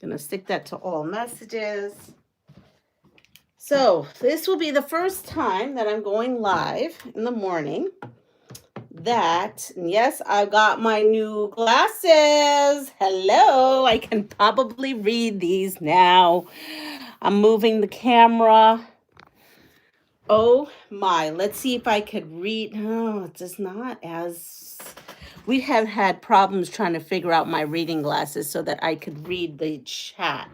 Gonna stick that to all messages. So this will be the first time that I'm going live in the morning. Yes, I got my new glasses. Hello, I can probably read these now. I'm moving the camera. Oh my, let's see if I could read. Oh, it's just not as. We have had problems trying to figure out my reading glasses so that I could read the chat.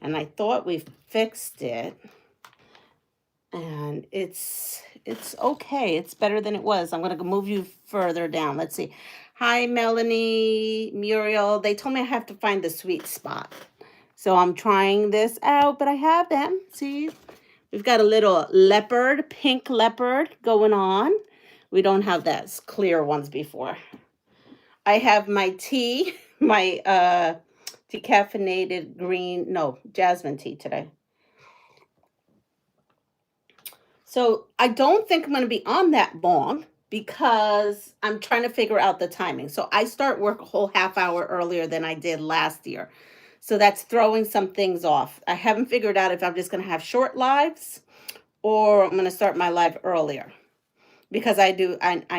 And I thought we fixed it. And it's okay. It's better than it was. I'm going to move you further down. Let's see. Hi, Melanie, Muriel. They told me I have to find the sweet spot. So I'm trying this out, but I have them. See? We've got a little leopard, pink leopard going on. We don't have that clear ones before. I have my tea, my decaffeinated jasmine tea today. So I don't think I'm going to be on that long because I'm trying to figure out the timing. So I start work a whole half hour earlier than I did last year. So that's throwing some things off. I haven't figured out if I'm just going to have short lives or I'm going to start my live earlier because I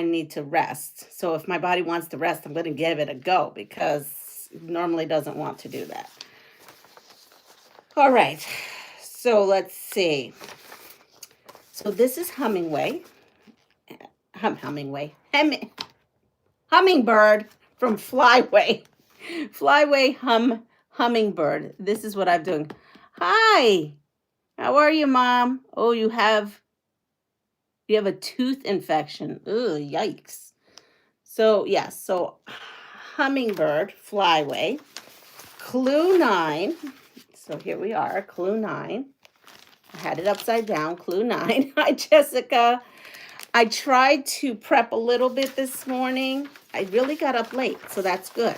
need to rest. So if my body wants to rest, I'm going to give it a go because it normally doesn't want to do that. All right. So let's see. So this is Hummingbird from Flyway. Hummingbird. This is what I'm doing. Hi, how are you, Mom? Oh, you have a tooth infection. Ugh, yikes. So yes, so Hummingbird, Flyway, Clue 9. So here we are, Clue 9. I had it upside down, Clue 9. Hi, Jessica. I tried to prep a little bit this morning. I really got up late, so that's good.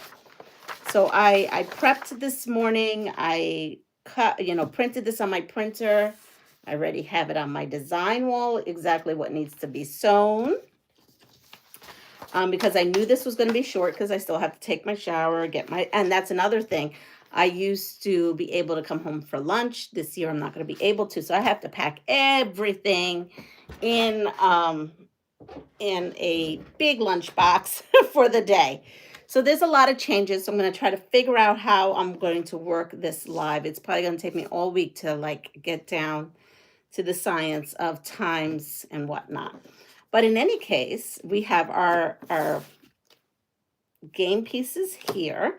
So I prepped this morning. I printed this on my printer. I already have it on my design wall, exactly what needs to be sewn. Because I knew this was going to be short because I still have to take my shower, and that's another thing. I used to be able to come home for lunch. This year I'm not going to be able to, so I have to pack everything in a big lunch box for the day. So there's a lot of changes. So I'm going to try to figure out how I'm going to work this live. It's probably going to take me all week to get down to the science of times and whatnot. But in any case, we have our game pieces here.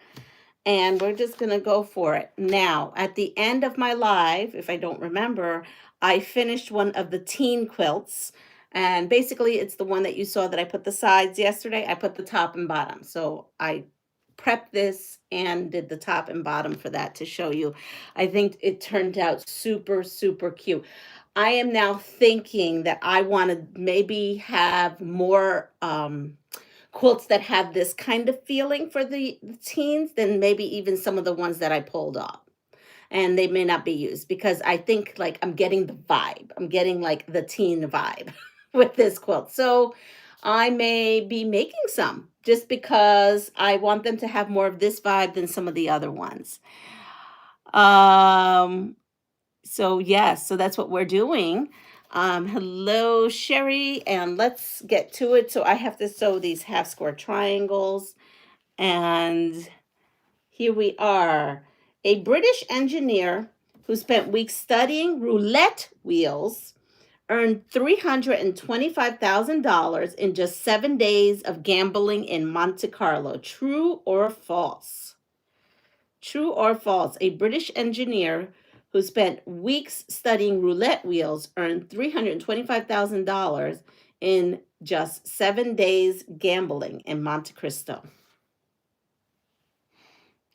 And we're just going to go for it. Now, at the end of my live, if I don't remember, I finished one of the teen quilts. And basically, it's the one that you saw that I put the sides yesterday. I put the top and bottom. So I prepped this and did the top and bottom for that to show you. I think it turned out super, super cute. I am now thinking that I want to maybe have more quilts that have this kind of feeling for the teens than maybe even some of the ones that I pulled off. And they may not be used because I think I'm getting the vibe. I'm getting the teen vibe with this quilt. So I may be making some just because I want them to have more of this vibe than some of the other ones. So yes, so that's what we're doing. Hello, Sherry, and let's get to it. So I have to sew these half square triangles, and here we are. A British engineer who spent weeks studying roulette wheels earned $325,000 in just 7 days of gambling in Monte Carlo. True or false? True or false? A British engineer who spent weeks studying roulette wheels earned $325,000 in just 7 days gambling in Monte Cristo.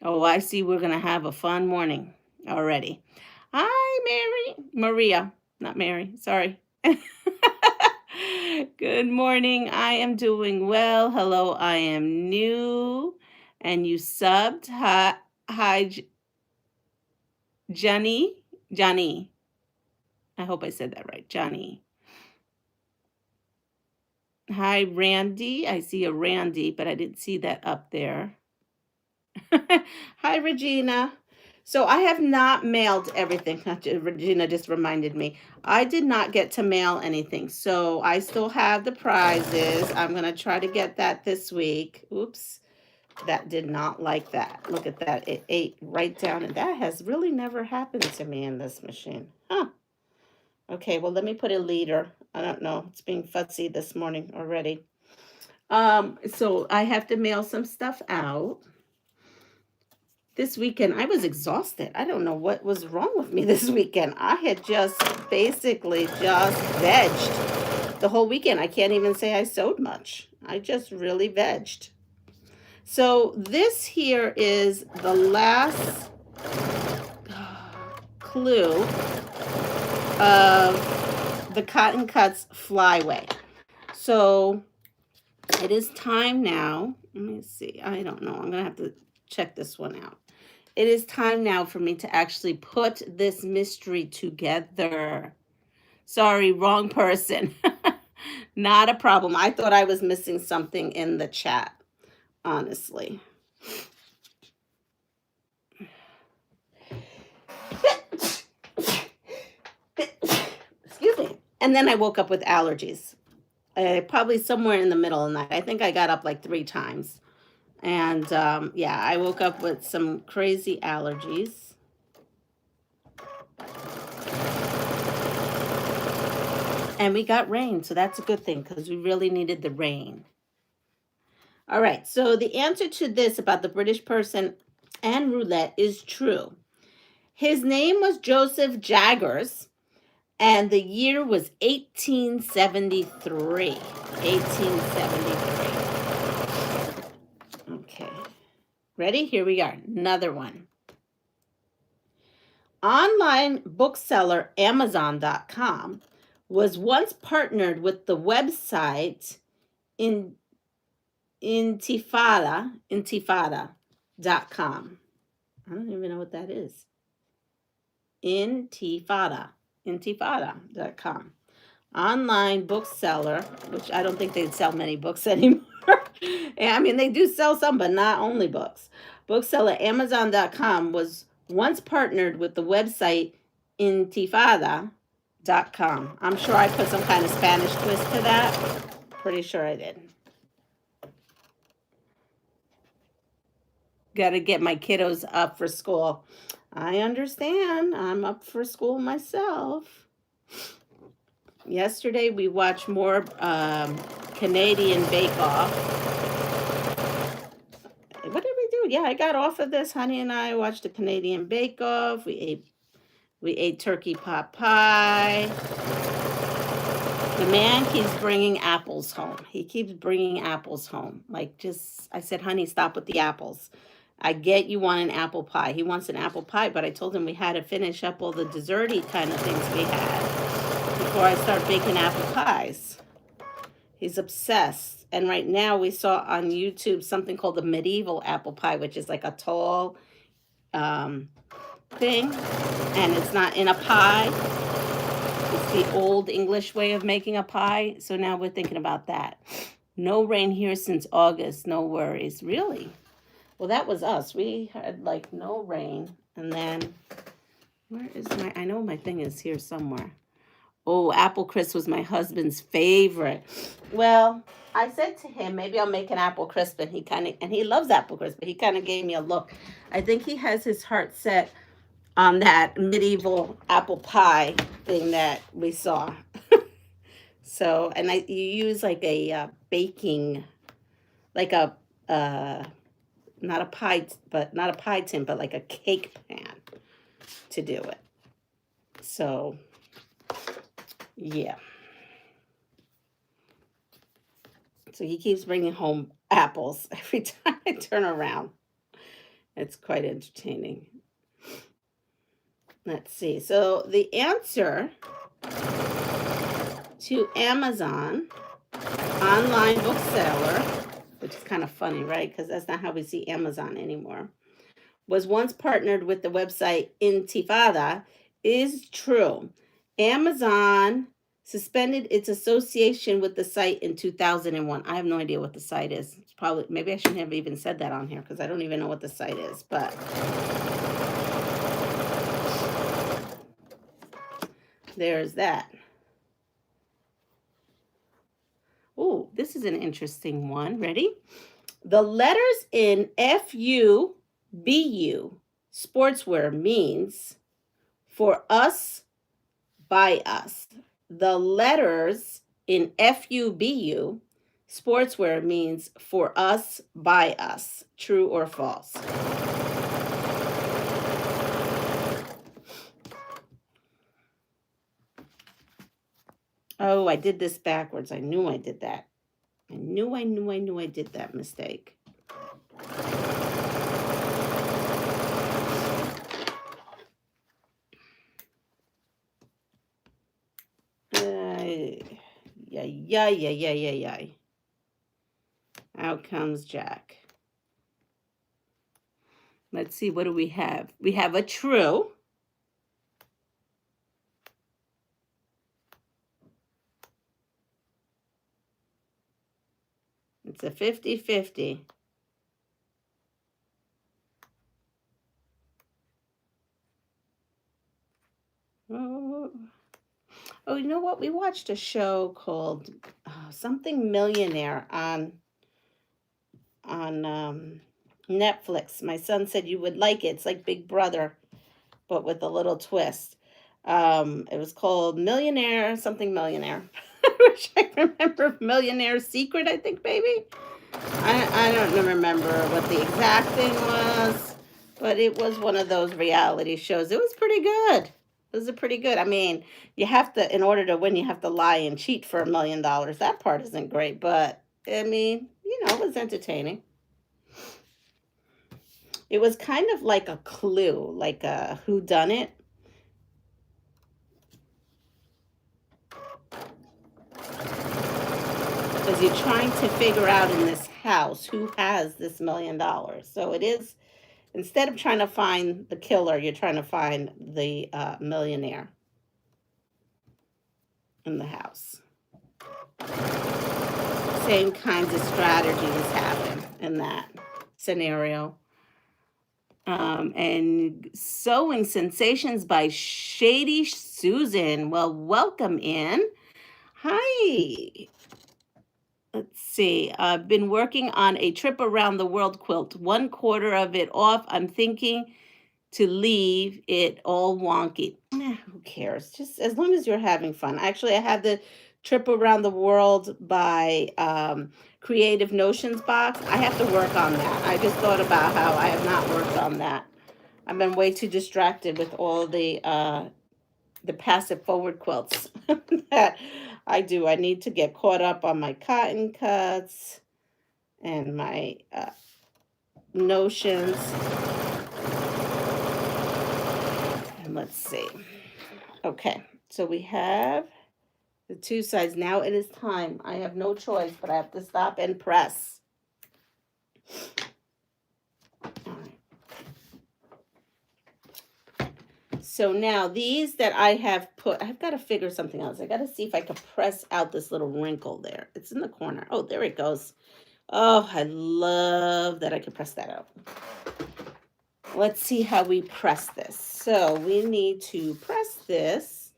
Oh, I see we're going to have a fun morning already. Hi, Maria, not Mary, sorry. Good morning. I am doing well. Hello, I am new. And you subbed. Hi, Johnny. I hope I said that right. Johnny. Hi, Randy. I see a Randy, but I didn't see that up there. Hi, Regina. So I have not mailed everything. Regina just reminded me. I did not get to mail anything. So I still have the prizes. I'm going to try to get that this week. Oops. That did not like that. Look at that. It ate right down. And that has really never happened to me in this machine. Huh. Okay, well, let me put a leader. I don't know. It's being futzy this morning already. So I have to mail some stuff out. This weekend, I was exhausted. I don't know what was wrong with me this weekend. I had just basically just vegged the whole weekend. I can't even say I sewed much. I just really vegged. So this here is the last clue of the Cotton Cuts Flyway. So it is time now. Let me see. I don't know. I'm going to have to check this one out. It is time now for me to actually put this mystery together. Sorry, wrong person. Not a problem. I thought I was missing something in the chat, honestly. Excuse me. And then I woke up with allergies. Probably somewhere in the middle of the night. I think I got up like 3 times. And yeah, I woke up with some crazy allergies. And we got rain, so that's a good thing because we really needed the rain. All right, so the answer to this about the British person and roulette is true. His name was Joseph Jaggers, and the year was 1873. 1873. Okay. Ready? Here we are. Another one. Online bookseller Amazon.com was once partnered with the website Intifada.com. I don't even know what that is. Intifada.com. Online bookseller, which I don't think they'd sell many books anymore. I mean, they do sell some, but not only books. Bookseller Amazon.com was once partnered with the website Intifada.com. I'm sure I put some kind of Spanish twist to that. Pretty sure I did. Got to get my kiddos up for school. I understand. I'm up for school myself. Yesterday we watched more Canadian Bake Off. What did we do? Yeah, I got off of this. Honey and I watched the Canadian Bake Off. We ate turkey pot pie. The man keeps bringing apples home. He keeps bringing apples home. Like, just, I said, honey, stop with the apples. I get you want an apple pie. He wants an apple pie, but I told him we had to finish up all the desserty kind of things we had before I start baking apple pies. He's obsessed. And right now we saw on YouTube something called the medieval apple pie, which is like a tall thing, and it's not in a pie. It's the old English way of making a pie. So now we're thinking about that. No rain here since August. No worries. Really? Well, that was us. We had like no rain. And then, where is my, I know my thing is here somewhere. Oh, apple crisp was my husband's favorite. Well, I said to him, maybe I'll make an apple crisp, and he loves apple crisp, but he kind of gave me a look. I think he has his heart set on that medieval apple pie thing that we saw. So, and you use like a baking, like a, not a pie tin, but like a cake pan to do it. So, yeah. So he keeps bringing home apples every time I turn around. It's quite entertaining. Let's see. So the answer to Amazon, online bookseller, which is kind of funny, right? Because that's not how we see Amazon anymore, was once partnered with the website Intifada, is true. Amazon suspended its association with the site in 2001. I have no idea what the site is. It's probably, maybe I shouldn't have even said that on here because I don't even know what the site is, but there's that. Oh, this is an interesting one. Ready? The letters in FUBU, sportswear, means for us, by us. The letters in FUBU, sportswear, means for us, by us. True or false? Oh, I did this backwards. I knew I did that. I knew I did that mistake. Yay. Out comes Jack. Let's see, what do we have? We have a true. It's a 50-50. Oh, you know what? We watched a show called something Millionaire on Netflix. My son said you would like it. It's like Big Brother, but with a little twist. It was called Millionaire, something Millionaire. I wish I remember Millionaire Secret, I think, baby. I don't remember what the exact thing was, but it was one of those reality shows. It was pretty good. It was pretty good. I mean, you have to, in order to win, you have to lie and cheat for $1 million. That part isn't great, but I mean, it was entertaining. It was kind of like a clue, like a whodunit. Because you're trying to figure out in this house who has this $1 million. So it is, instead of trying to find the killer, you're trying to find the millionaire in the house. Same kinds of strategies happen in that scenario. And Sewing Sensations by Shady Susan. Well, welcome in. Hi. Let's see. I've been working on a trip around the world quilt. 1/4 of it off. I'm thinking to leave it all wonky. Who cares? Just as long as you're having fun. Actually, I had the trip around the world by Creative Notions box. I have to work on that. I just thought about how I have not worked on that. I've been way too distracted with all the passive forward quilts that I do. I need to get caught up on my cotton cuts and my notions. And let's see. Okay, so we have the two sides. Now it is time. I have no choice, but I have to stop and press. All right. So now these that I have put, I've got to figure something else. I got to see if I can press out this little wrinkle there. It's in the corner. Oh, there it goes. Oh, I love that I can press that out. Let's see how we press this. So we need to press this.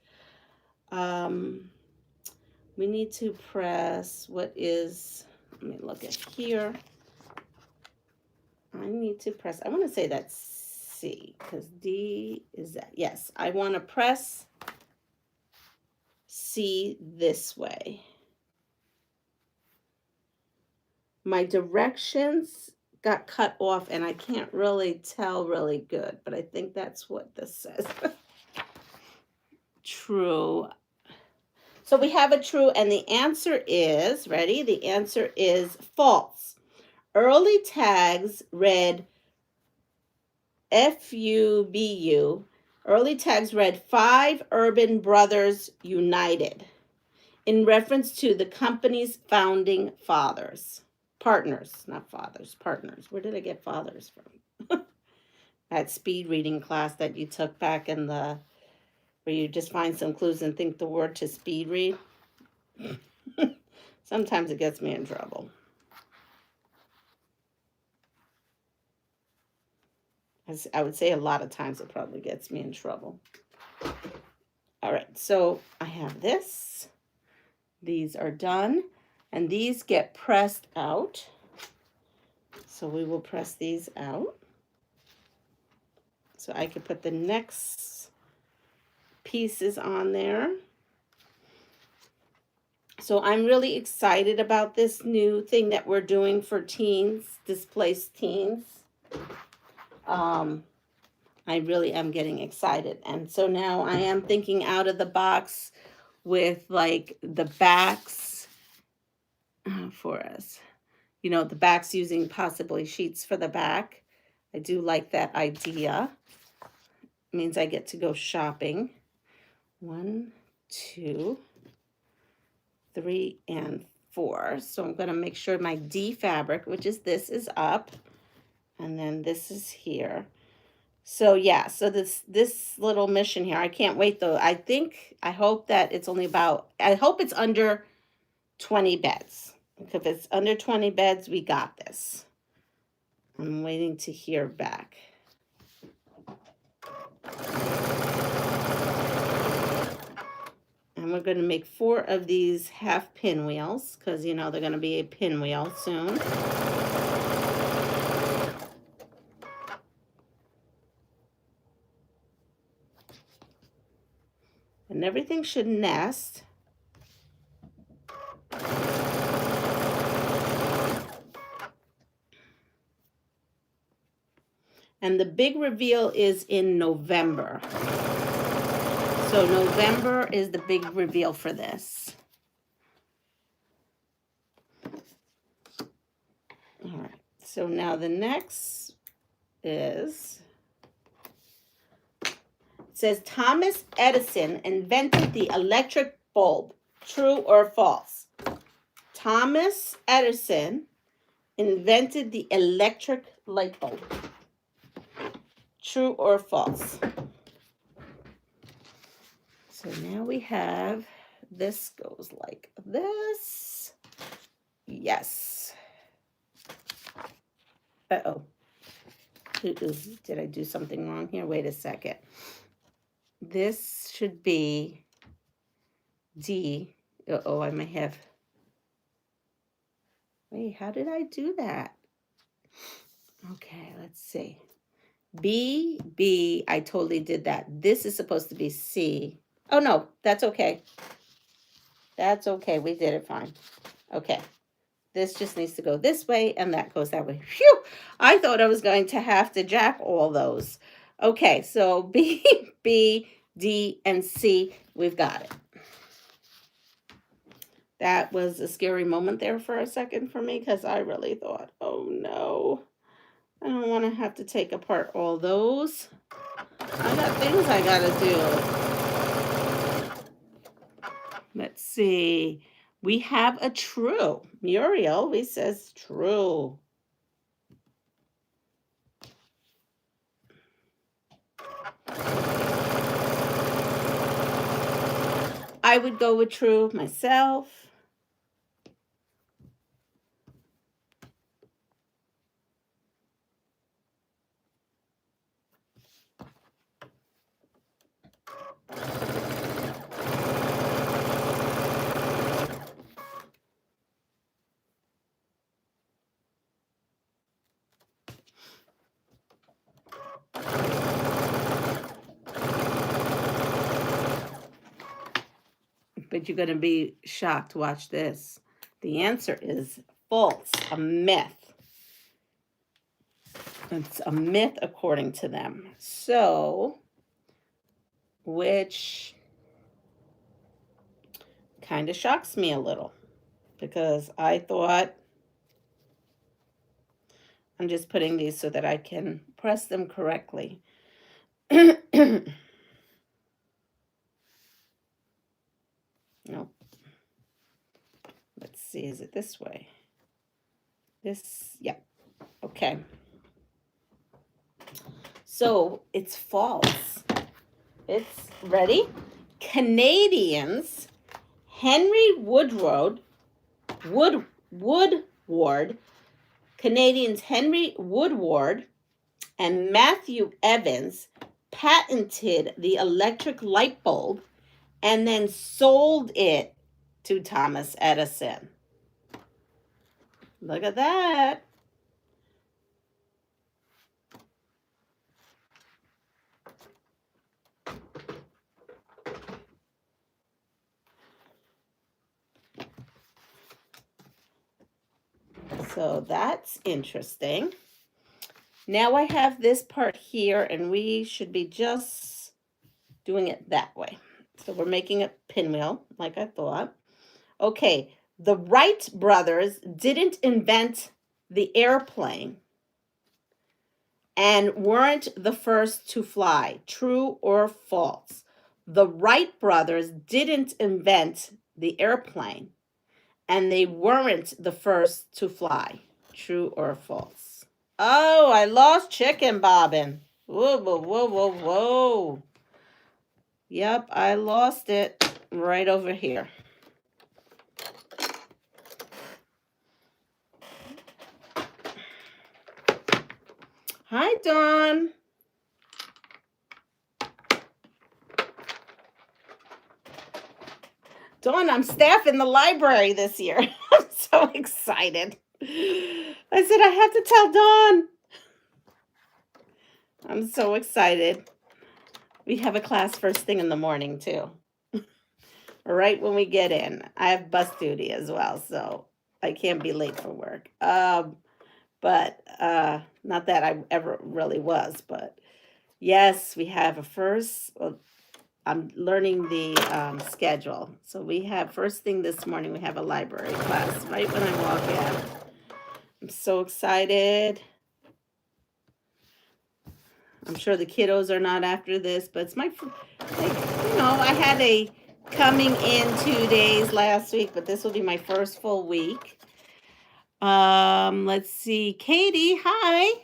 We need to press what is, let me look at here. I need to press, I want to say that's C, because D is that. Yes, I want to press C this way. My directions got cut off and I can't really tell really good, but I think that's what this says. True. So we have a true, and the answer is, ready? The answer is false. Early tags read FUBU. Early tags read 5 Urban Brothers United in reference to the company's founding fathers. Partners, not fathers, partners. Where did I get fathers from? That speed reading class that you took back in the, where you just find some clues and think the word to speed read. Sometimes it gets me in trouble. I would say a lot of times it probably gets me in trouble. All right, so I have this. These are done, and these get pressed out. So we will press these out. So I can put the next pieces on there. So I'm really excited about this new thing that we're doing for teens, displaced teens. I really am getting excited. And so now I am thinking out of the box with like the backs for us. You know, the backs using possibly sheets for the back. I do like that idea. It means I get to go shopping. 1, 2, 3, and 4. So I'm going to make sure my D fabric, which is this, is up. And then this is here. So yeah, so this little mission here, I can't wait though. I hope that it's only about, I hope it's under 20 beds. If it's under 20 beds, we got this. I'm waiting to hear back. And we're going to make 4 of these half pinwheels because, you know, they're going to be a pinwheel soon. And everything should nest. And the big reveal is in November. So November is the big reveal for this. All right, so now the next is, it says Thomas Edison invented the electric bulb. True or false? Thomas Edison invented the electric light bulb. True or false? So now we have, this goes like this. Yes. Uh-oh. Did I do something wrong here? Wait a second. This should be D. Uh-oh, I may have. Wait, how did I do that? Okay, let's see. B, B, I totally did that. This is supposed to be C. Oh, no, that's okay. That's okay. We did it fine. Okay. This just needs to go this way, and that goes that way. Phew! I thought I was going to have to jack all those. Okay, so B, B, D, and C, we've got it. That was a scary moment there for a second for me because I really thought, oh no, I don't want to have to take apart all those. I got things I got to do. Let's see. We have a true. Muriel, he says true. I would go with true myself. But you're going to be shocked. Watch this. The answer is false, a myth. It's a myth according to them. So, which kind of shocks me a little because I thought, I'm just putting these so that I can press them correctly. Nope. Let's see, is it this way? This, yeah, okay. So it's false. It's ready. Canadians Henry Woodward, Canadians Henry Woodward and Matthew Evans patented the electric light bulb and then sold it to Thomas Edison. Look at that. So that's interesting. Now I have this part here, and we should be just doing it that way. So we're making a pinwheel, like I thought. Okay, the Wright brothers didn't invent the airplane and weren't the first to fly. True or false? The Wright brothers didn't invent the airplane and they weren't the first to fly. True or false? Oh, I lost chicken bobbin. Whoa, whoa, whoa, whoa, whoa. Yep, I lost it right over here. Hi, Dawn. Dawn, I'm staffing the library this year. I'm so excited. I said, I have to tell Dawn. I'm so excited. We have a class first thing in the morning, too. Right when we get in. I have bus duty as well, so I can't be late for work. But not that I ever really was, but yes, we have a first. Well, I'm learning the schedule. So we have first thing this morning, we have a library class right when I walk in. I'm so excited. I'm sure the kiddos are not after this, but it's my, I had a coming in 2 days last week, but this will be my first full week. Let's see. Katie, hi.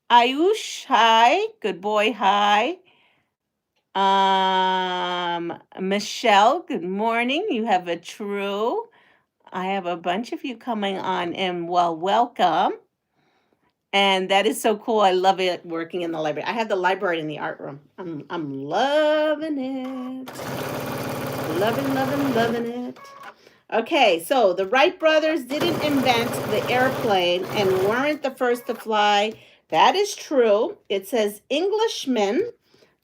Ayush, hi. Good boy, hi. Michelle, good morning. You have a true. I have a bunch of you coming on, and well, welcome. And that is so cool. I love it working in the library. I have the library in the art room. I'm loving it. Loving it. Okay, so the Wright brothers didn't invent the airplane and weren't the first to fly. That is true. It says Englishman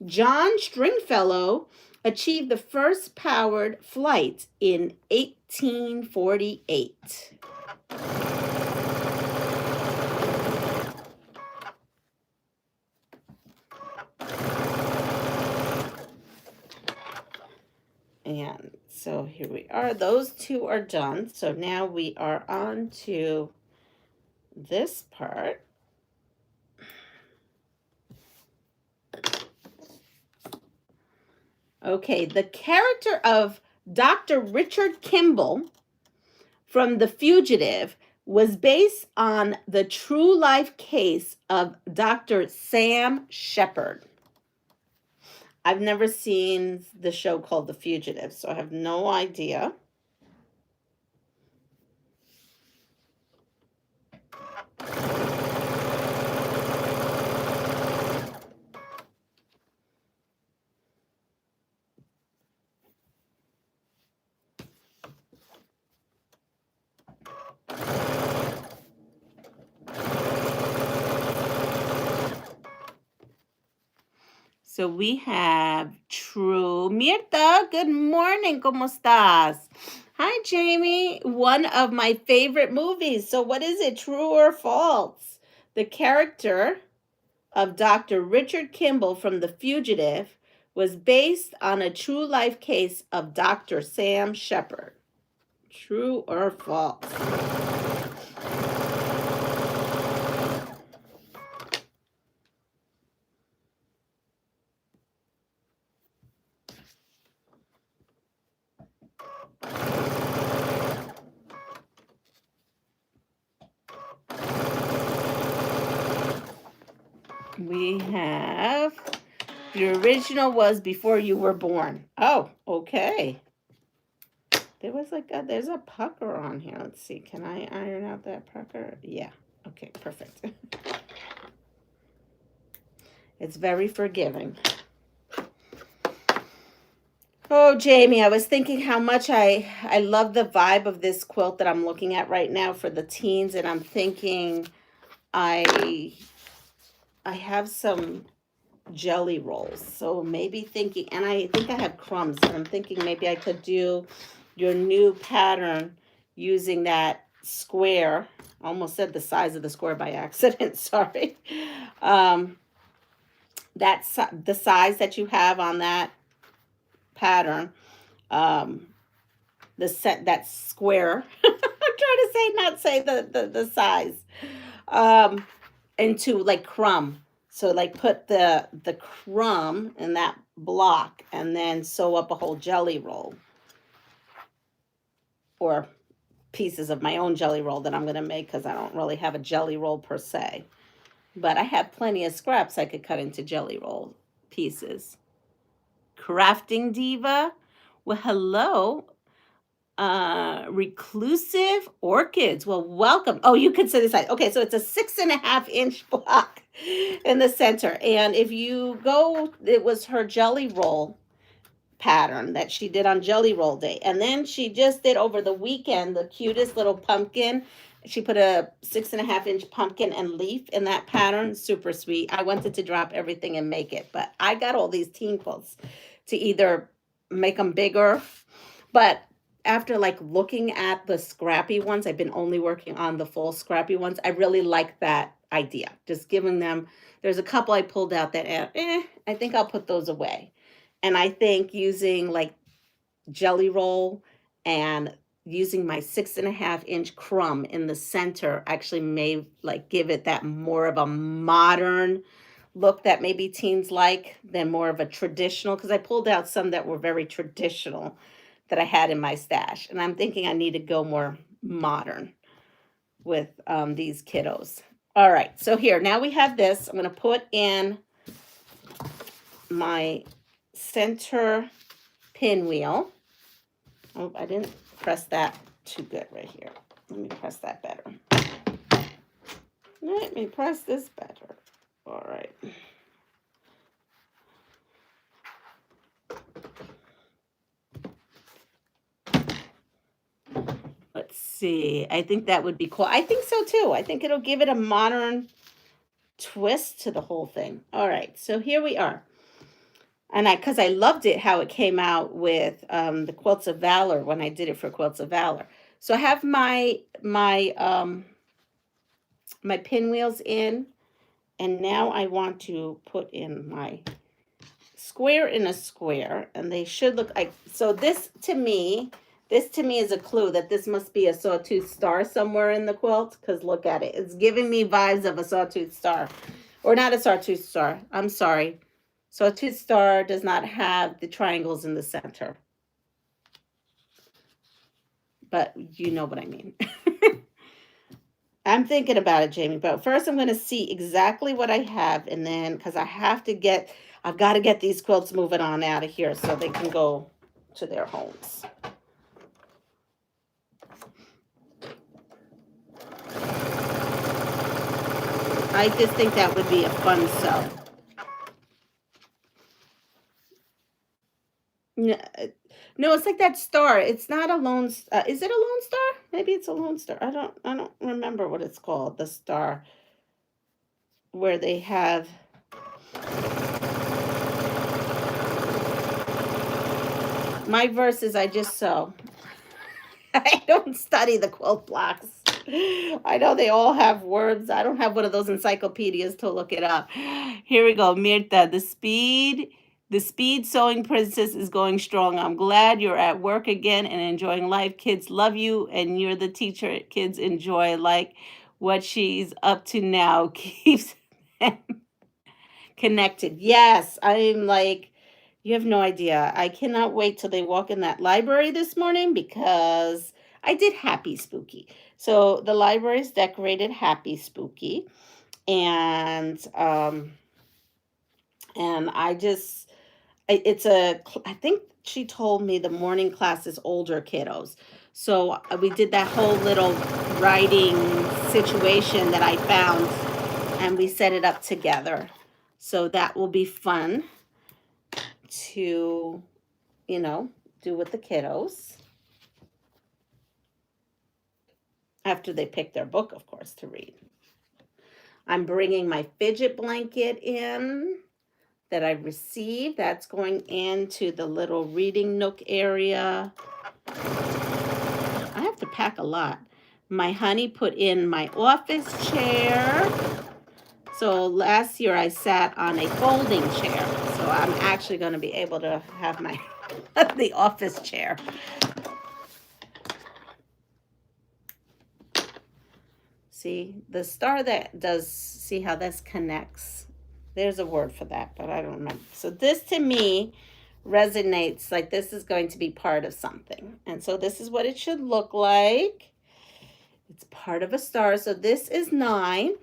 John Stringfellow achieved the first powered flight in 1848. And so here we are. Those two are done. So now we are on to this part. Okay, the character of Dr. Richard Kimball from The Fugitive was based on the true life case of Dr. Sam Shepard. I've never seen the show called The Fugitive, so I have no idea. So we have true. Mirta, good morning. ¿Cómo estás? Hi, Jamie. One of my favorite movies. So what is it, true or false? The character of Dr. Richard Kimball from The Fugitive was based on a true life case of Dr. Sam Shepard. True or false? We have the original was before you were born. Oh, okay. There was there's a pucker on here. Let's see. Can I iron out that pucker? Yeah. Okay, perfect. It's very forgiving. Oh, Jamie, I was thinking how much I love the vibe of this quilt that I'm looking at right now for the teens, and I'm thinking I I have some jelly rolls. So maybe thinking, and I think I have crumbs, and I'm thinking maybe I could do your new pattern using that square. I almost said the size of the square by accident, sorry. Um, that's the size that you have on that pattern. Um, the set that square. I'm trying to say, not say the size. Um, into like crumb. So like put the crumb in that block and then sew up a whole jelly roll or pieces of my own jelly roll that I'm going to make because I don't really have a jelly roll per se. But I have plenty of scraps I could cut into jelly roll pieces. Crafting Diva. Well, hello. Reclusive orchids. Well, welcome. Oh, you can see the size. Okay, so it's a 6.5-inch block in the center. And if you go, it was her jelly roll pattern that she did on Jelly Roll Day. And then she just did over the weekend the cutest little pumpkin. She put a 6.5-inch pumpkin and leaf in that pattern. Super sweet. I wanted to drop everything and make it, but I got all these teen quilts to either make them bigger, but after like looking at the scrappy ones, I've been only working on the full scrappy ones. I really like that idea. Just giving them, there's a couple I pulled out that, I think I'll put those away. And I think using like jelly roll and using my 6.5-inch crumb in the center actually may like give it that more of a modern look that maybe teens like than more of a traditional, because I pulled out some that were very traditional that I had in my stash. And I'm thinking I need to go more modern with these kiddos. All right, so here, now we have this. I'm going to put in my center pinwheel. Oh, I didn't press that too good right here. Let me press that better. Let me press this better. All right. Let's see. I think that would be cool. I think so too. I think it'll give it a modern twist to the whole thing. All right. So here we are. And because I loved it how it came out with the Quilts of Valor when I did it for Quilts of Valor. So I have my pinwheels in, and now I want to put in my square in a square, and they should look like, so this to me is a clue that this must be a sawtooth star somewhere in the quilt, because look at it. It's giving me vibes of a sawtooth star. Or not a sawtooth star. I'm sorry. Sawtooth star does not have the triangles in the center. But you know what I mean. I'm thinking about it, Jamie. But first I'm going to see exactly what I have. And then, because I've got to get these quilts moving on out of here so they can go to their homes. I just think that would be a fun sew. No, it's like that star. It's not a lone. Is it a lone star? Maybe it's a lone star. I don't remember what it's called. The star where they have. My verses I just sew. I don't study the quilt blocks. I know they all have words. I don't have one of those encyclopedias to look it up. Here we go. Mirta, the speed sewing princess is going strong. I'm glad you're at work again and enjoying life. Kids love you, and you're the teacher kids enjoy. Like what she's up to now keeps them connected. Yes, I'm like, you have no idea. I cannot wait till they walk in that library this morning because I did Happy Spooky. So the library is decorated Happy Spooky, and I just, I think she told me the morning class is older kiddos. So we did that whole little writing situation that I found, and we set it up together. So that will be fun to you know, do with the kiddos. After they pick their book, of course, to read. I'm bringing my fidget blanket in that I received. That's going into the little reading nook area. I have to pack a lot. My honey put in my office chair. So last year I sat on a folding chair. So I'm actually going to be able to have my the office chair. See, the star that does, see how this connects? There's a word for that, but I don't remember. So this to me resonates like this is going to be part of something. And so this is what it should look like. It's part of a star. So this is 9.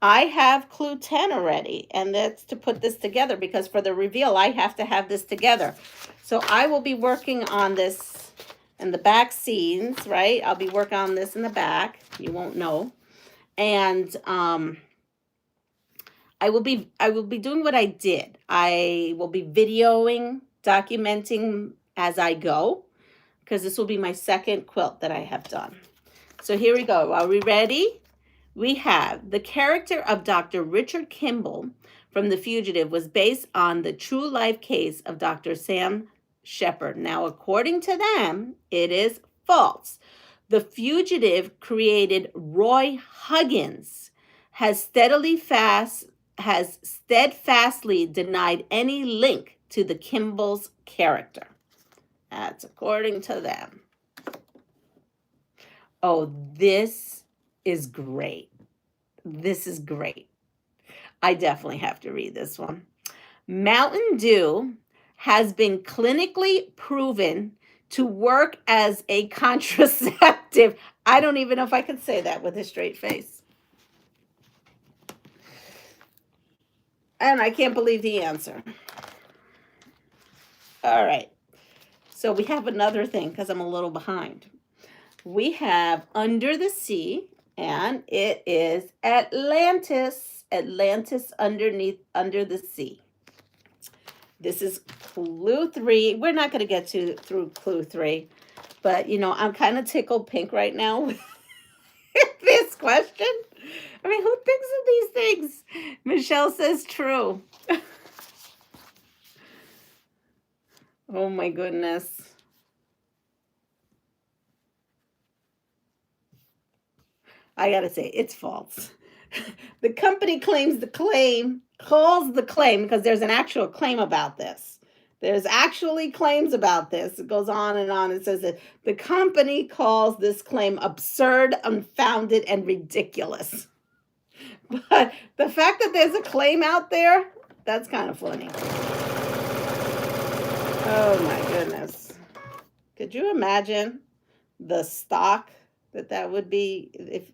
I have clue 10 already, and that's to put this together because for the reveal, I have to have this together. So I will be working on this in the back scenes, right? I'll be working on this in the back. You won't know. And I will be doing what I did. I will be videoing, documenting as I go, because this will be my second quilt that I have done. So here we go. Are we ready? We have the character of Dr. Richard Kimball from The Fugitive was based on the true life case of Dr. Sam Shepard. Now, according to them, it is false. The Fugitive created Roy Huggins has steadfastly denied any link to the Kimball's character. That's according to them. Oh, this is great. This is great. I definitely have to read this one. Mountain Dew has been clinically proven to work as a contraceptive. I don't even know if I could say that with a straight face. And I can't believe the answer. All right. So we have another thing because I'm a little behind. We have Under the Sea, and it is Atlantis. Atlantis under the sea. This is clue 3. We're not going to get through clue 3, but you know, I'm kind of tickled pink right now with this question. I mean, who thinks of these things? Michelle says true. Oh my goodness. I gotta say, it's false. The company calls the claim, because there's an actual claim about this. There's actually claims about this. It goes on and on. It says that the company calls this claim absurd, unfounded, and ridiculous. But the fact that there's a claim out there, that's kind of funny. Oh my goodness. Could you imagine the stock that would be if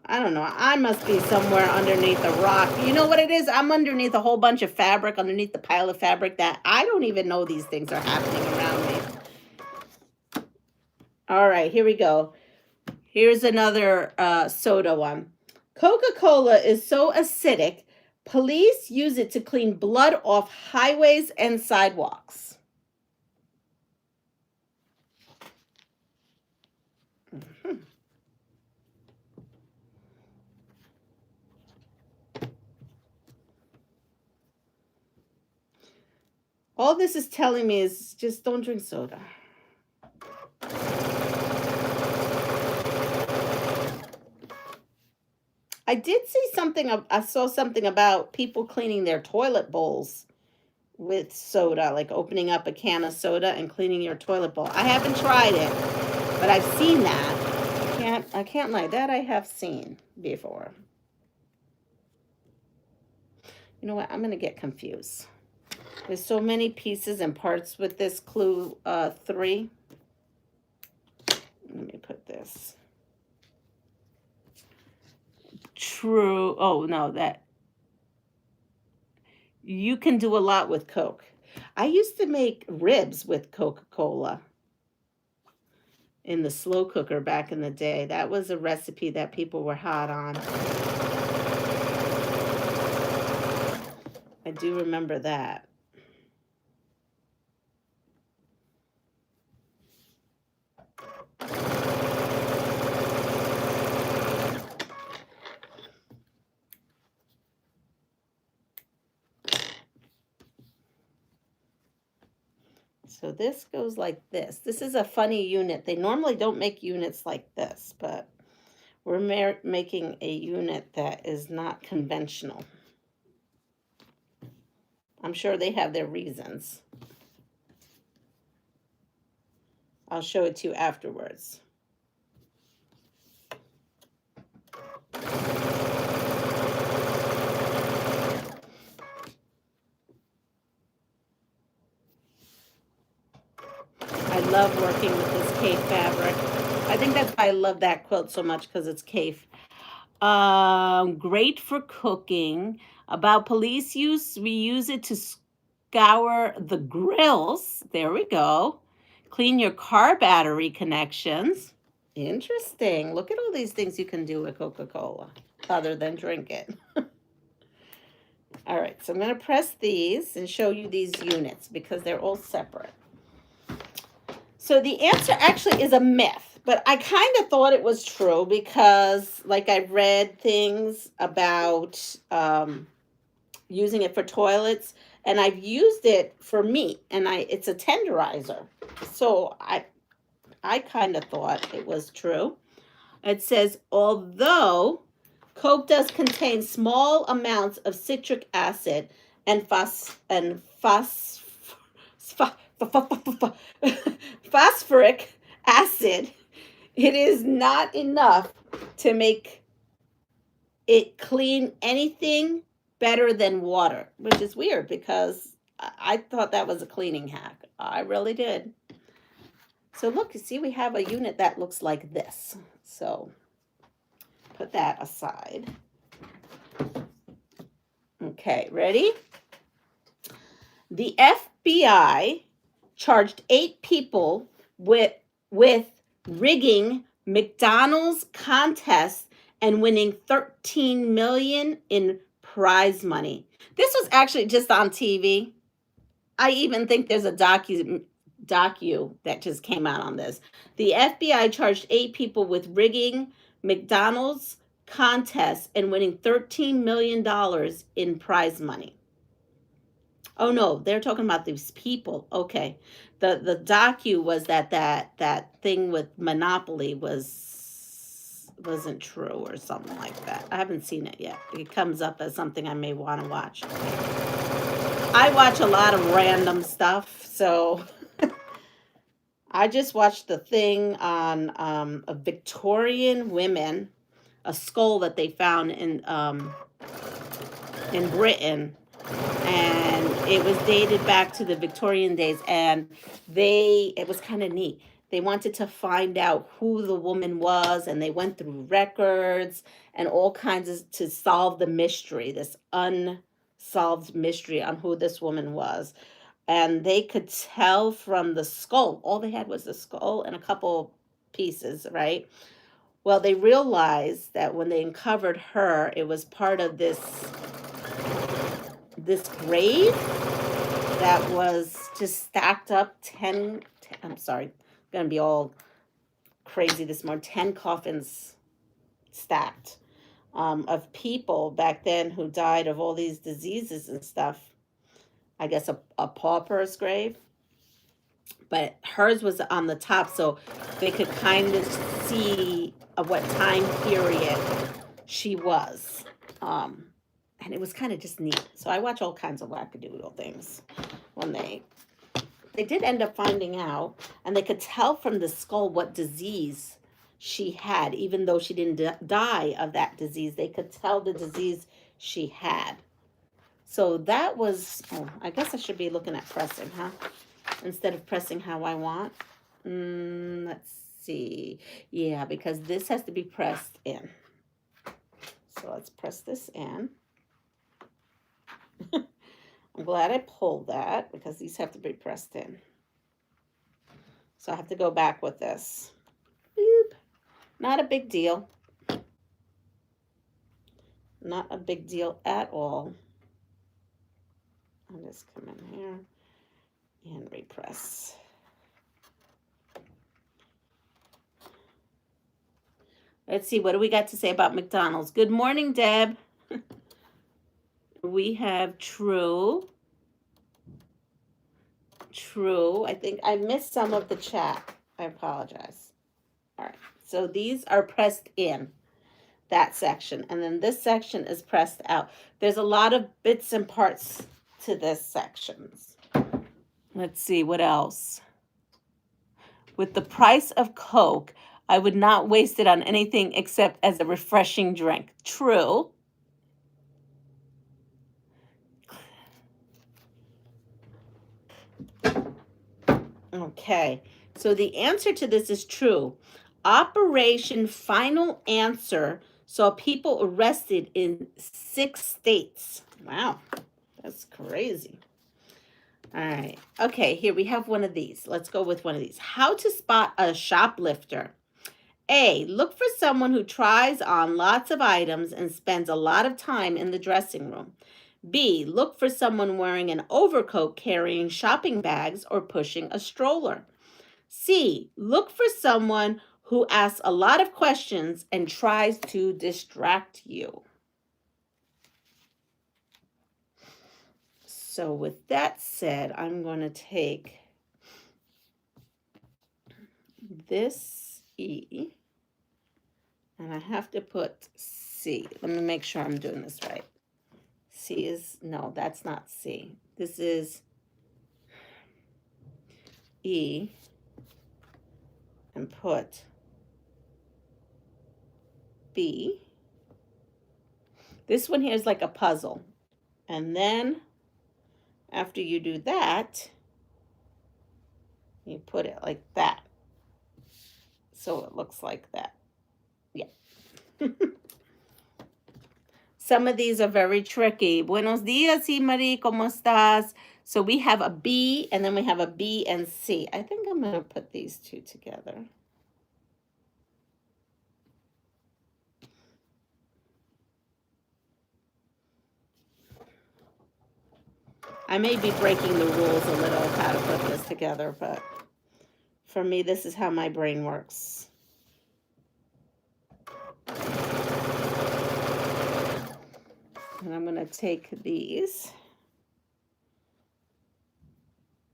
I don't know, I must be somewhere underneath a rock. You know what it is? I'm underneath a whole bunch of fabric, underneath the pile of fabric that I don't even know these things are happening around me. All right, here we go. Here's another soda one. Coca-Cola is so acidic, police use it to clean blood off highways and sidewalks. All this is telling me is just don't drink soda. I did see something, I saw something about people cleaning their toilet bowls with soda, like opening up a can of soda and cleaning your toilet bowl. I haven't tried it, but I've seen that. I can't lie, that I have seen before. You know what? I'm going to get confused. There's so many pieces and parts with this clue 3. Let me put this. True. Oh, no, that. You can do a lot with Coke. I used to make ribs with Coca-Cola in the slow cooker back in the day. That was a recipe that people were hot on. I do remember that. So this goes like this. This is a funny unit. They normally don't make units like this, but we're making a unit that is not conventional. I'm sure they have their reasons. I'll show it to you afterwards. I love working with this Kaffe fabric. I think that's why I love that quilt so much, because it's Kaffe. Great for cooking. About police use, we use it to scour the grills. There we go. Clean your car battery connections. Interesting. Look at all these things you can do with Coca-Cola other than drink it. All right, so I'm going to press these and show you these units because they're all separate. So the answer actually is a myth, but I kind of thought it was true because, like, I read things about using it for toilets, and I've used it for meat, and it's a tenderizer. So I kind of thought it was true. It says, although Coke does contain small amounts of citric acid and phosphoric acid, it is not enough to make it clean anything better than water, which is weird because I thought that was a cleaning hack. I really did. So look, you see, we have a unit that looks like this. So put that aside. Okay, ready? The FBI charged 8 people with rigging McDonald's contests and winning $13 million in prize money. This was actually just on TV. I even think there's a docu that just came out on this. The FBI charged 8 people with rigging McDonald's contests and winning $13 million in prize money. Oh no, they're talking about these people. Okay. The docu was that thing with Monopoly wasn't true or something like that. I haven't seen it yet. It comes up as something I may want to watch. I watch a lot of random stuff, so I just watched the thing on a Victorian women, a skull that they found in Britain, and it was dated back to the Victorian days, and it was kind of neat. They wanted to find out who the woman was, and they went through records and all kinds of to solve the mystery, this unsolved mystery on who this woman was. And they could tell from the skull. All they had was the skull and a couple pieces, right? Well, they realized that when they uncovered her, it was part of this grave that was just stacked up 10 I'm sorry, I'm gonna be all crazy this morning. 10 coffins stacked of people back then who died of all these diseases and stuff. I guess a pauper's grave, but hers was on the top, so they could kind of see what time period she was. And it was kind of just neat. So I watch all kinds of wackadoodle things when they did end up finding out, and they could tell from the skull what disease she had, even though she didn't die of that disease. They could tell the disease she had. So that was, I guess I should be looking at pressing, huh? Instead of pressing how I want. Let's see. Yeah, because this has to be pressed in. So let's press this in. I'm glad I pulled that because these have to be pressed in. So I have to go back with this. Boop. Not a big deal. Not a big deal at all. I'll just come in here and repress. Let's see, what do we got to say about McDonald's? Good morning, Deb. We have true. true. I think I missed some of the chat. I apologize. All right. So these are pressed in, that section. And then this section is pressed out. There's a lot of bits and parts to this sections. Let's see, what else? With the price of Coke, I would not waste it on anything except as a refreshing drink. True. Okay, so the answer to this is true. Operation Final Answer saw people arrested in 6 states. Wow, that's crazy. All right, okay, here we have one of these. Let's go with one of these. How to spot a shoplifter. A, look for someone who tries on lots of items and spends a lot of time in the dressing room. B, look for someone wearing an overcoat carrying shopping bags or pushing a stroller. C, look for someone who asks a lot of questions and tries to distract you. So with that said, I'm going to take this E, and I have to put C. Let me make sure I'm doing this right. C is, no, that's not C. This is E, and put B. This one here is like a puzzle. And then after you do that, you put it like that. So it looks like that. Yeah. Some of these are very tricky. Buenos dias, Marie, ¿cómo estás? So we have a B, and then we have a B and C. I think I'm going to put these two together. I may be breaking the rules a little of how to put this together, but for me, this is how my brain works. And I'm going to take these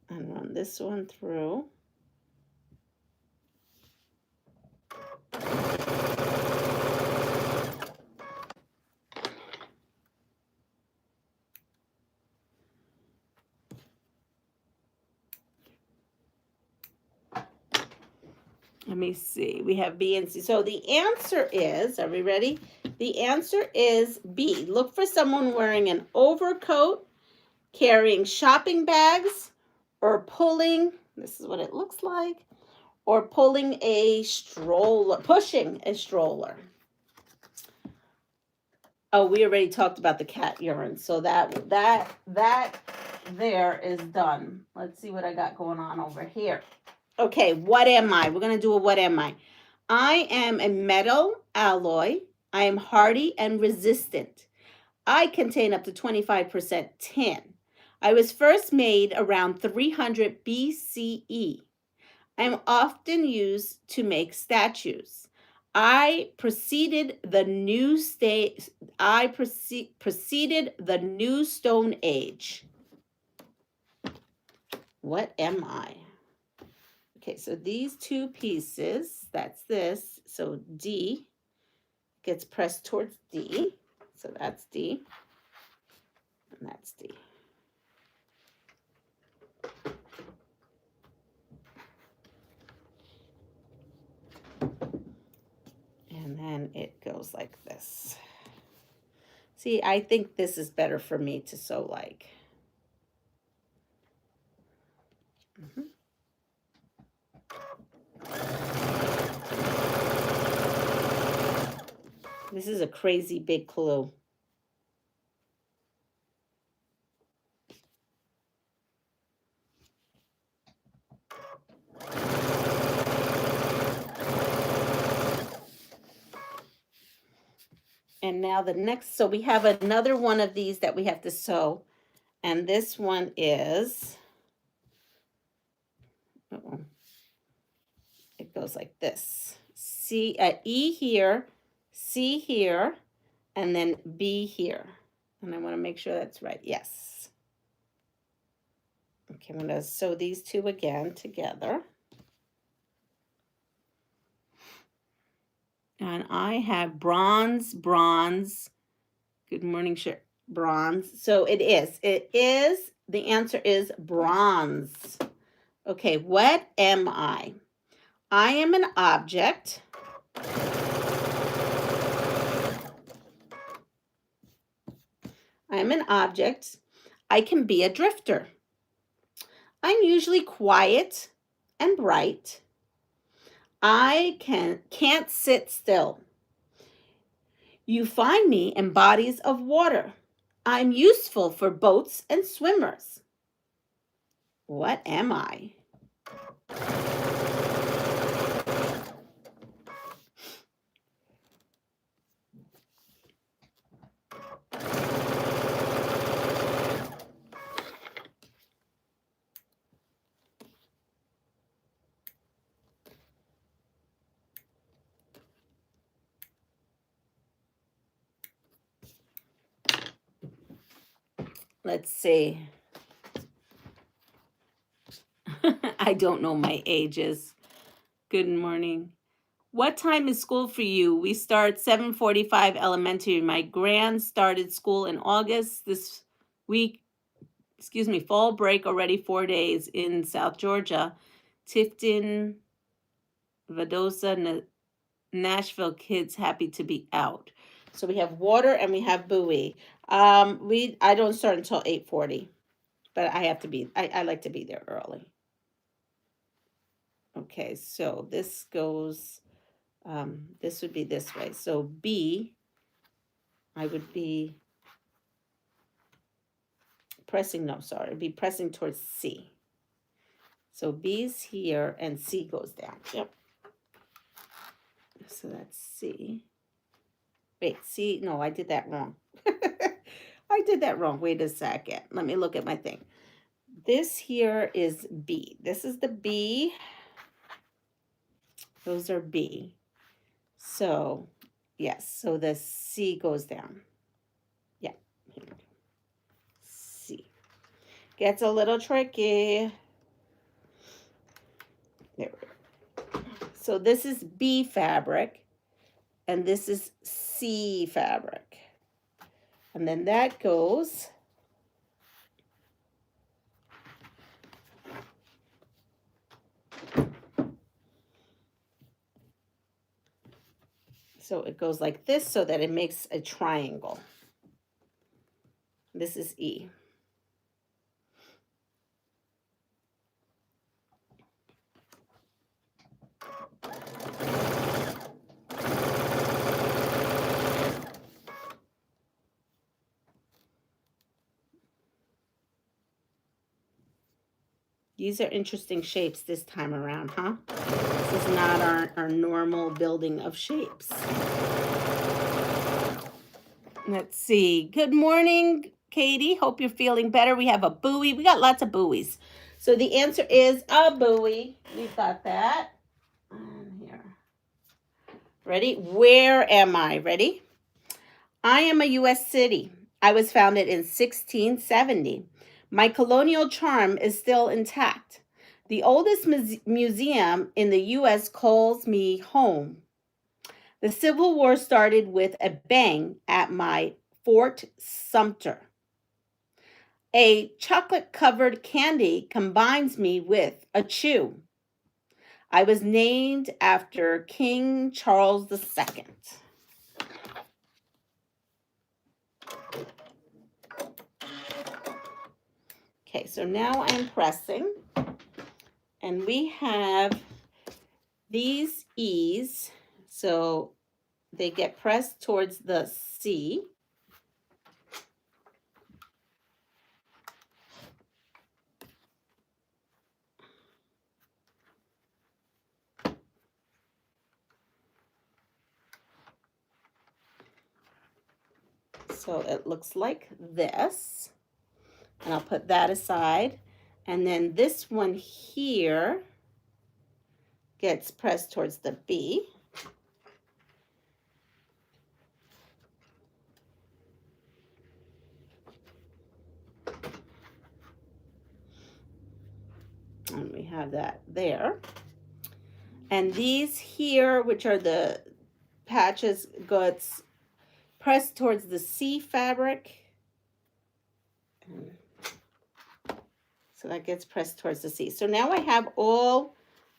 and run this one through. Let me see. We have B and C. So the answer is, are we ready? The answer is B. Look for someone wearing an overcoat, carrying shopping bags, or pulling, this is what it looks like, or pulling a stroller, pushing a stroller. Oh, we already talked about the cat urine. So that there is done. Let's see what I got going on over here. Okay, what am I? We're going to do a what am I. I am a metal alloy. I am hardy and resistant. I contain up to 25% tin. I was first made around 300 BCE. I am often used to make statues. I preceded the new Stone Age. What am I? Okay, so these two pieces, that's this. So D gets pressed towards D. So that's D. And that's D. And then it goes like this. See, I think this is better for me to sew like. This is a crazy big clue. And now the next, so we have another one of these that we have to sew. And this one is, it goes like this. E here, C here, and then B here. And I want to make sure that's right. Yes. Okay, I'm going to sew these two again together. And I have bronze. Good morning, bronze. So it is. The answer is bronze. Okay, what am I? I am an object. I am an object. I can be a drifter. I'm usually quiet and bright. I can't sit still. You find me in bodies of water. I'm useful for boats and swimmers. What am I? Let's see. I don't know my ages. Good morning. What time is school for you? We start 7:45 elementary. My grand started school in August this week. Fall break already 4 days in South Georgia. Tifton, Vadosa, Nashville kids happy to be out. So we have water and we have buoy. I don't start until 8:40, but I like to be there early. Okay, so this goes, this would be this way. So B, I would be it'd be pressing towards C. So B's here and C goes down. Yep. So that's C. Wait, C, no, I did that wrong. I did that wrong. Wait a second. Let me look at my thing. This here is B. This is the B. Those are B. So, yes, so the C goes down. Yeah, here we go. C. Gets a little tricky. There we go. So this is B fabric, and this is C fabric. And then that goes so it goes like this so that it makes a triangle. This is E. These are interesting shapes this time around, huh? This is not our normal building of shapes. Let's see. Good morning, Katie. Hope you're feeling better. We have a buoy. We got lots of buoys. So the answer is a buoy. We've got that. Here. Ready? Where am I? Ready? I am a U.S. city. I was founded in 1670. My colonial charm is still intact. The oldest museum in the U.S. calls me home. The Civil War started with a bang at my Fort Sumter. A chocolate-covered candy combines me with a chew. I was named after King Charles II. Okay, so now I'm pressing, and we have these E's, so they get pressed towards the C. So it looks like this. And I'll put that aside. And then this one here gets pressed towards the B. And we have that there. And these here, which are the patches, goods pressed towards the C fabric. So that gets pressed towards the C. So now I have all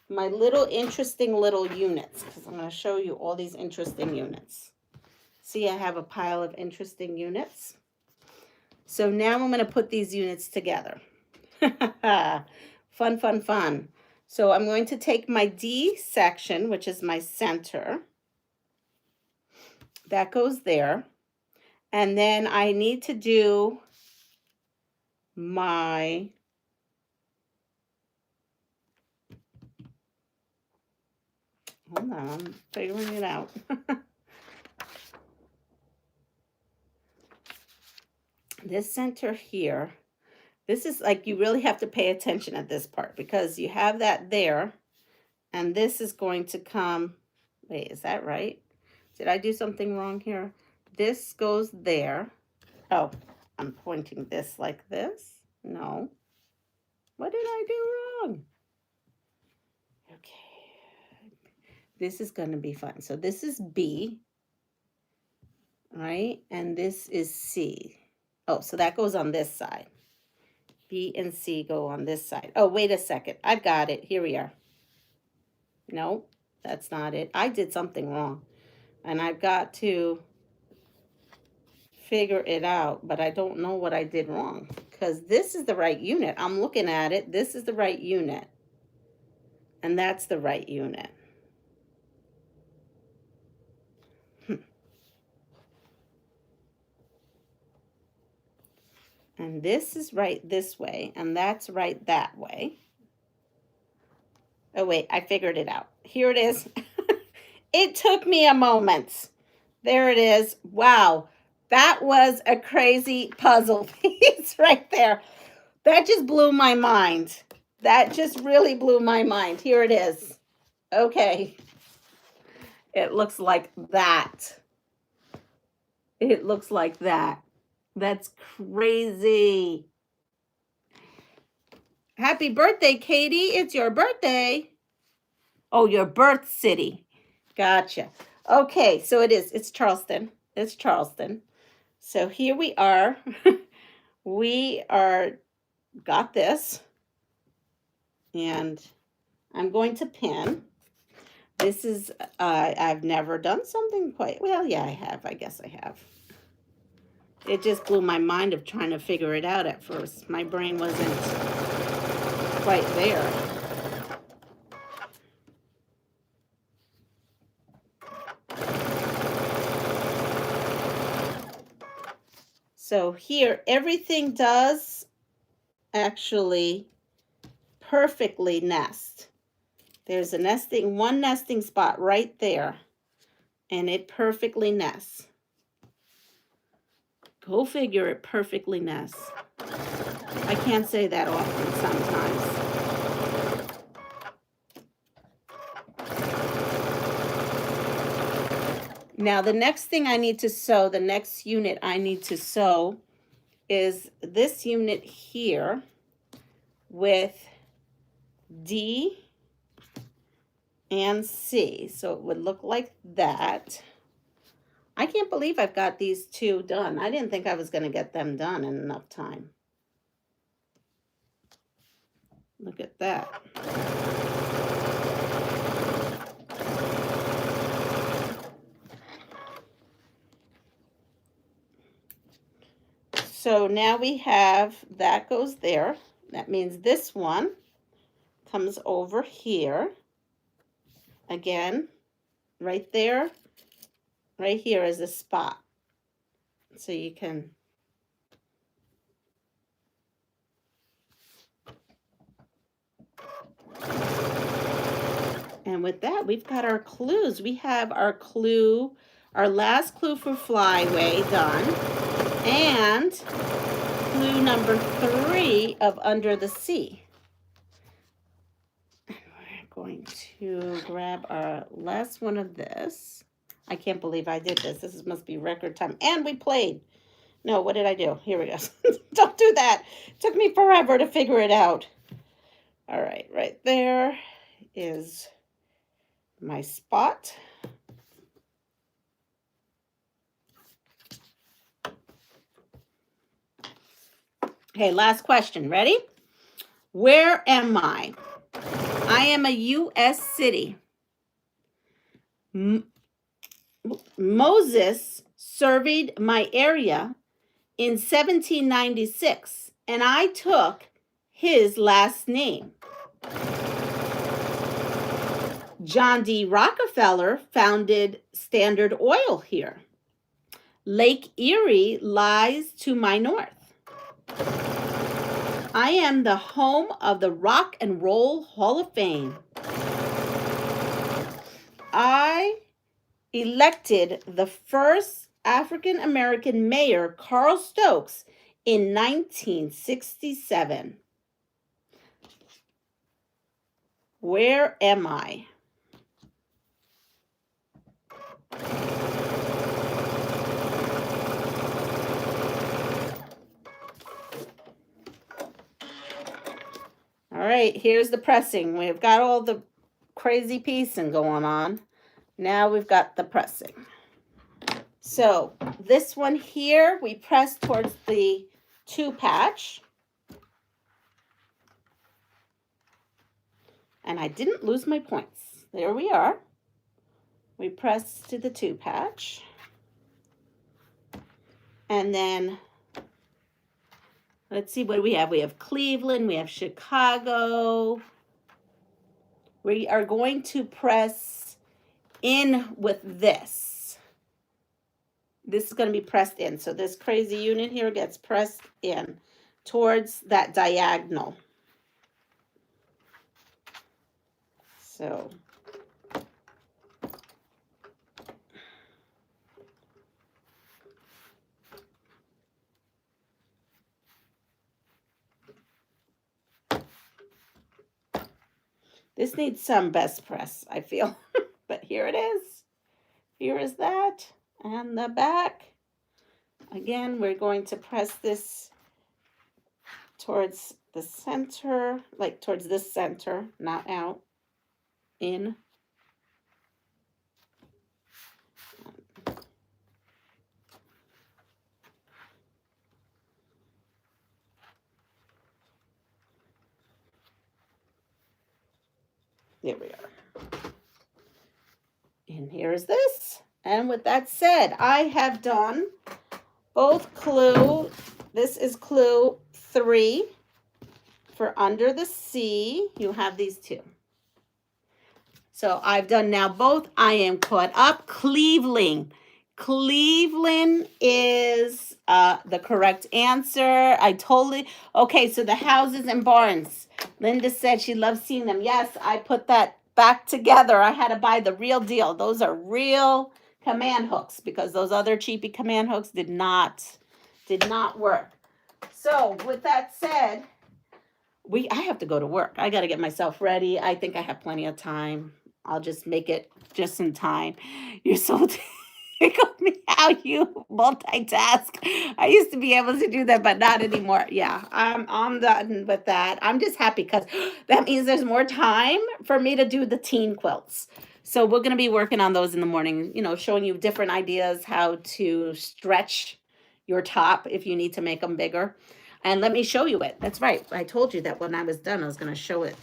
my little interesting little units, because I'm going to show you all these interesting units. See, I have a pile of interesting units. So now I'm going to put these units together. Fun, fun, fun. So I'm going to take my D section, which is my center. That goes there. And then I need to do my hold on, I'm figuring it out. This center here, this is like, you really have to pay attention at this part, because you have that there, and this is going to come, wait, is that right? Did I do something wrong here? This goes there. Oh, I'm pointing this like this. No. What did I do wrong? Okay. This is going to be fun. So this is B, right? And this is C. Oh, so that goes on this side. B and C go on this side. Oh, wait a second. I've got it. Here we are. No, that's not it. I did something wrong. And I've got to figure it out, but I don't know what I did wrong, because this is the right unit. I'm looking at it. This is the right unit. And that's the right unit. And this is right this way, and that's right that way. Oh, wait, I figured it out. Here it is. It took me a moment. There it is. Wow, that was a crazy puzzle piece right there. That just blew my mind. That just really blew my mind. Here it is. Okay. It looks like that. It looks like that. That's crazy. Happy birthday, Katie. It's your birthday. Oh, your birth city. Gotcha. Okay, so it is. It's Charleston. It's Charleston. So here we are. We are got this. And I'm going to pin. This is, I've never done something quite, well, yeah, I have. I guess I have. It just blew my mind of trying to figure it out at first. My brain wasn't quite there. So here, everything does actually perfectly nest. There's a nesting, one nesting spot right there, and it perfectly nests. Go figure, it perfectly nests. I can't say that often sometimes. Now the next thing I need to sew, the next unit I need to sew is this unit here with D and C. So it would look like that. I can't believe I've got these two done. I didn't think I was going to get them done in enough time. Look at that. So now we have, that goes there. That means this one comes over here. Again, right there. Right here is a spot. So you can and with that, we've got our clues. We have our clue, our last clue for Flyway done, and clue number 3 of Under the Sea. And we're going to grab our last one of this. I can't believe I did this. This must be record time. And we played. No, what did I do? Here we go. Don't do that. It took me forever to figure it out. All right there is my spot. Okay, last question. Ready? Where am I? I am a U.S. city. Moses surveyed my area in 1796, and I took his last name. John D. Rockefeller founded Standard Oil here. Lake Erie lies to my north. I am the home of the Rock and Roll Hall of Fame. I elected the first African American mayor, Carl Stokes, in 1967. Where am I? All right, here's the pressing. We've got all the crazy piecing going on. Now we've got the pressing. So this one here, we press towards the 2 patch. And I didn't lose my points. There we are. We press to the 2 patch. And then, let's see, what do we have? We have Cleveland, we have Chicago. We are going to press in with this. This is going to be pressed in. So this crazy unit here gets pressed in towards that diagonal. So this needs some best press, I feel. But here it is. Here is that. And the back. Again, we're going to press this towards the center, like towards this center, not out, in. There we are. And here's this. And with that said, I have done both clue. This is clue 3 for under the C. You have these 2. So I've done now both. I am caught up. Cleveland. Cleveland is the correct answer. Okay, so the houses and barns. Linda said she loves seeing them. Yes, I put that back together. I had to buy the real deal. Those are real command hooks because those other cheapy command hooks did not work. So with that said, I have to go to work. I got to get myself ready. I think I have plenty of time. I'll just make it just in time. You're so tickle me how you multitask. I used to be able to do that, but not anymore. Yeah, I'm done with that. I'm just happy because that means there's more time for me to do the teen quilts. So we're going to be working on those in the morning, showing you different ideas how to stretch your top if you need to make them bigger. And let me show you it. That's right. I told you that when I was done, I was going to show it.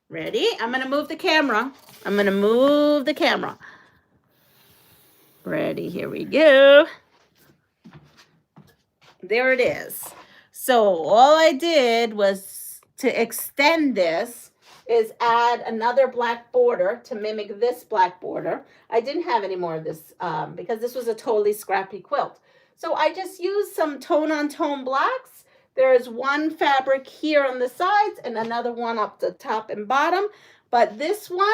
Ready? I'm going to move the camera. Ready? Here we go. There it is. So all I did was to extend this is add another black border to mimic this black border. I didn't have any more of this because this was a totally scrappy quilt. So I just used some tone-on-tone blacks. There's one fabric here on the sides and another one up the top and bottom. But this one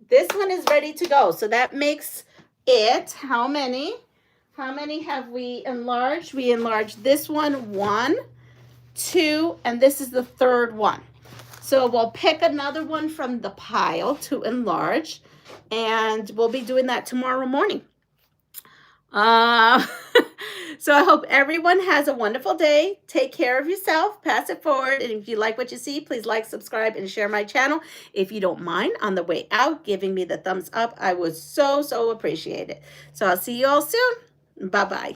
is ready to go. So that makes it, how many? How many have we enlarged? We enlarged this one, 1, 2, and this is the 3rd one. So we'll pick another one from the pile to enlarge, and we'll be doing that tomorrow morning. So I hope everyone has a wonderful day. Take care of yourself, pass it forward. And if you like what you see, please like, subscribe, and share my channel. If you don't mind, on the way out, giving me the thumbs up, I would so appreciate it. So I'll see you all soon. Bye-bye.